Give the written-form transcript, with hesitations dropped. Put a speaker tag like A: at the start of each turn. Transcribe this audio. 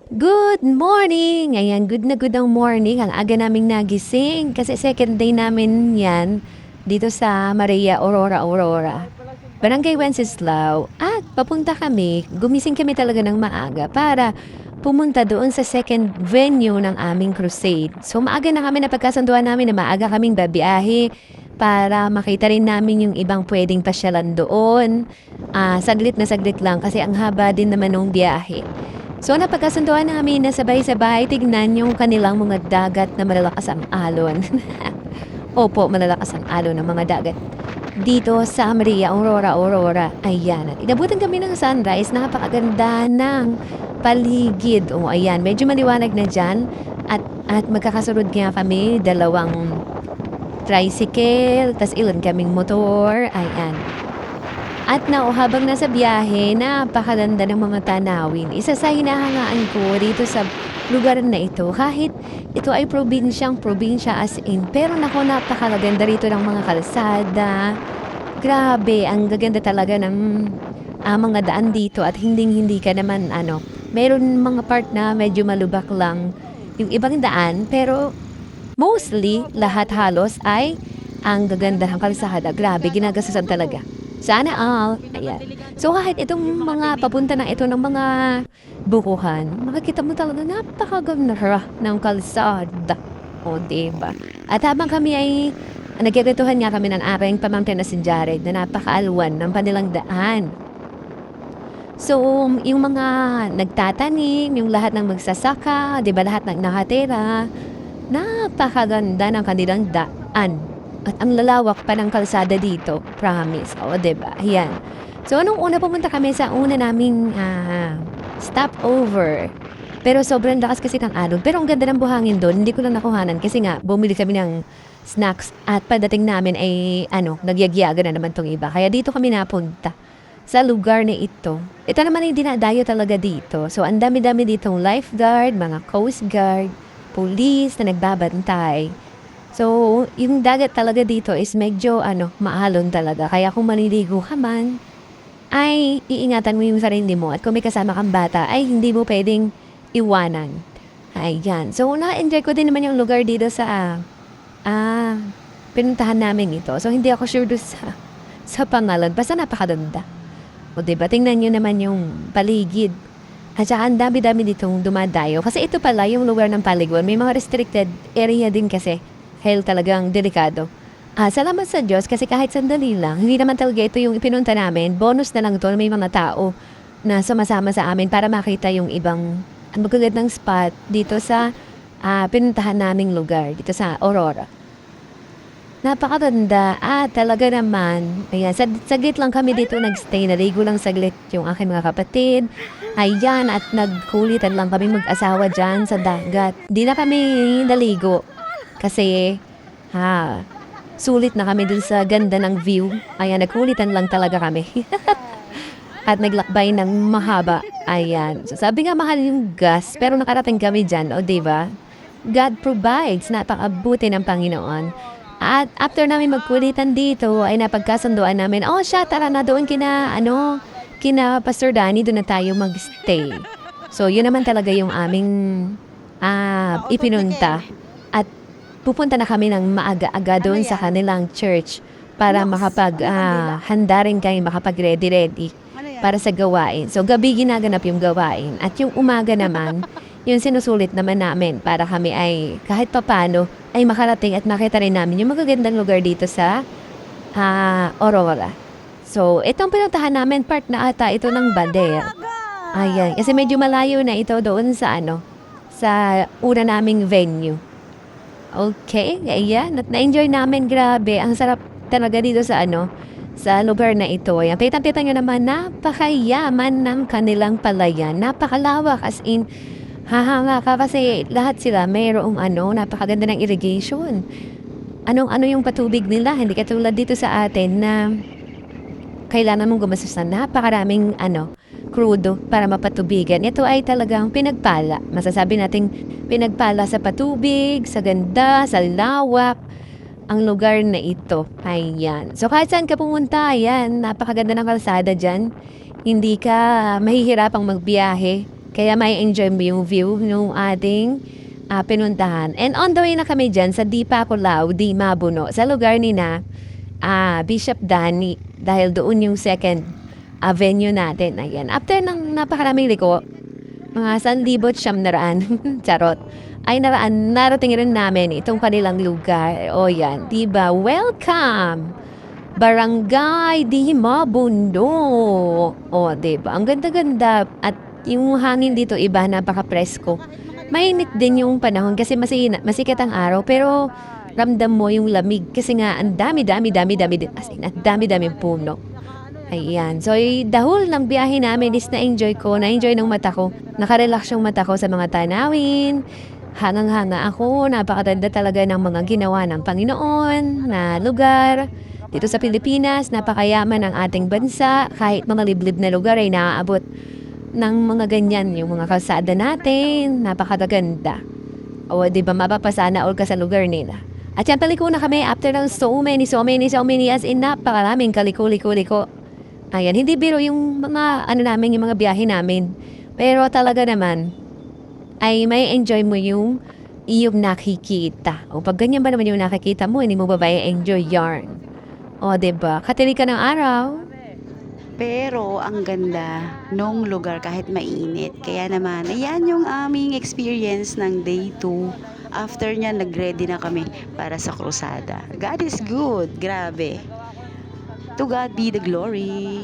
A: Good morning! Ayan, good na good ang morning. Ang aga naming nagising kasi second day namin yan dito sa Maria Aurora. Barangay Wenceslao. At papunta kami, gumising kami talaga ng maaga para pumunta doon sa second venue ng aming crusade. So maaga na kami napagkasunduan namin na maaga kaming babiyahe para makita rin namin yung ibang pwedeng pasyalan doon. Saglit na saglit lang kasi ang haba din naman ng biyahe. So napagkasunduan namin na sabay-sabay tignan yung kanilang mga dagat na malalakas ang alon. Opo, malalakas ang alon ng mga dagat. Dito sa Maria Aurora. Ayan. At inabutan kami ng sunrise. Napakaganda ng paligid. O ayan, medyo maliwanag na dyan. At magkakasunod nga kami, dalawang tricycle, tas ilan kaming motor. Ayan. At habang nasa biyahe, napakaganda ng mga tanawin. Isa sa hinahangaan ko dito sa lugar na ito, kahit ito ay probinsya as in. Pero napakaganda rito ng mga kalsada. Grabe, ang gaganda talaga ng mga daan dito at hindi ka naman meron mga part na medyo malubak lang yung ibang daan, pero mostly, lahat halos ay ang gaganda ng kalsada. Grabe, ginagastusan talaga. Sana all. Ayan. So kahit itong mga papunta na ito ng mga bukuhan, makikita mo talaga napakaganda ng kalsada. O, diba? At habang kami ay nagkikwentuhan nga kami ng aking pamangkin na si Jared na napakaalwan ng kanilang daan. So, yung mga nagtatanim, yung lahat ng magsasaka, diba lahat ng nakatira, napakaganda ng kanilang daan. At ang lalawak pa ng kalsada dito, promise. O, diba? Ayan. So, nung una pumunta kami sa una naming stopover. Pero sobrang lakas kasi ng alon. Pero ang ganda ng buhangin doon, hindi ko lang nakuhanan kasi nga, bumili kami ng snacks at pagdating namin ay, nagyagyaga na naman tong iba. Kaya dito kami napunta sa lugar na ito. Ito naman ay dinadayo talaga dito. So, ang dami-dami ditong lifeguard, mga coast guard, police na nagbabantay. So, yung dagat talaga dito is medyo maalon talaga. Kaya kung maliligo ka man, ay iingatan mo yung sarili mo. At kung may kasama kang bata, ay hindi mo pwedeng iwanan. Ayan. So, na-enjoy ko din naman yung lugar dito sa pinuntahan namin ito. So, hindi ako sure doon sa pangalan. Basta napakaganda. O, diba? Tingnan nyo naman yung paligid. At saka ang dami-dami ditong dumadayo. Kasi ito pala yung lugar ng Paliguan. May mga restricted area din kasi. Hell, talagang delikado. Salamat sa Diyos kasi kahit sandali lang, hindi naman talaga ito yung ipinunta namin. Bonus na lang ito na may mga tao na sumasama sa amin para makita yung ibang magagandang spot dito sa pinuntahan naming lugar, dito sa Aurora. Napakaganda talaga naman. Ayan, saglit lang kami dito nagstay. Naligo lang saglit yung aking mga kapatid. Ayan, at nagkulitan lang kami mag-asawa dyan sa dagat. Di na kami naligo. Kasi, sulit na kami dun sa ganda ng view. Ayan, nagkulitan lang talaga kami. At naglakbay ng mahaba. Ayan. So, sabi nga mahal yung gas, pero nakarating kami dyan. O, diba? God provides. Napakabuti ng Panginoon. At after namin magkulitan dito, ay napagkasunduan namin, siya, tara na doon kina Pastor Danny, doon na tayo magstay. So, yun naman talaga yung aming ipinunta. At pupunta na kami ng maaga-aga doon sa kanilang church para handa rin kayo, makapag-ready para sa gawain. So, gabi ginaganap yung gawain. At yung umaga naman, yung sinusulit naman namin para kami ay kahit papano ay makarating at makita rin namin yung magagandang lugar dito sa Aurora. So, itong pinuntahan namin, part na ata ito ng Baler. Ayan, kasi medyo malayo na ito doon sa sa una naming venue. Okay, ayan. At na-enjoy namin, grabe. Ang sarap talaga dito sa sa lugar na ito. Ayan, kitang-kita nyo naman, napakayaman ng kanilang palayan. Napakalawak, as in, hahanga ka kasi lahat sila mayroong napakaganda ng irrigation. Ano yung patubig nila, hindi katulad dito sa atin na kailangan mong gumastos na napakaraming krudo para mapatubigan. Ito ay talagang pinagpala. Masasabi nating pinagpala sa patubig, sa ganda, sa lawak, ang lugar na ito. Ayan. So kahit saan ka pumunta, ayan, napakaganda ng kalsada dyan. Hindi ka mahihirapang magbiyahe Kaya may enjoy mo yung view ng ating pinuntahan. And on the way na kami dyan sa Di Paculao, Di Mabuno, sa lugar ni na Bishop Danny. Dahil doon yung second venue natin. Ayan. After ng napakaraming liko, mga 1,900 charot, ay narating rin namin itong kanilang lugar. O yan, diba? Welcome! Barangay Di Mabuno. O, diba? Ang ganda-ganda. At yung hangin dito iba, napaka-presko. Mainit din yung panahon kasi masikat ang araw. Pero ramdam mo yung lamig kasi nga ang dami-dami din. As in, ang dami-dami puno. Ayan. So, the whole ng biyahe namin is na-enjoy ko. Na-enjoy ng mata ko. Nakarelax yung mata ko sa mga tanawin. Hangang-hanga ako. Napakaganda talaga ng mga ginawa ng Panginoon na lugar. Dito sa Pilipinas, napakayaman ng ating bansa. Kahit mga liblib na lugar ay naaabot ng mga ganyan. Yung mga kalsada natin. Napakaganda. O, di ba mapapasana all ka sa lugar nila. At yan, paliko na kami after ng so many as in napakaraming kaliko-liko. Ayan, hindi biro yung mga namin, yung mga biyahe namin. Pero talaga naman, ay may enjoy mo yung iyong nakikita. O pag ganyan ba naman yung nakikita mo, hindi mo ba enjoy yarn? O, diba? Katili ka ng araw.
B: Pero ang ganda nung lugar kahit mainit. Kaya naman, ayan yung aming experience ng day 2. After niya, nag-ready na kami para sa krusada. God is good. Grabe. To God be the glory.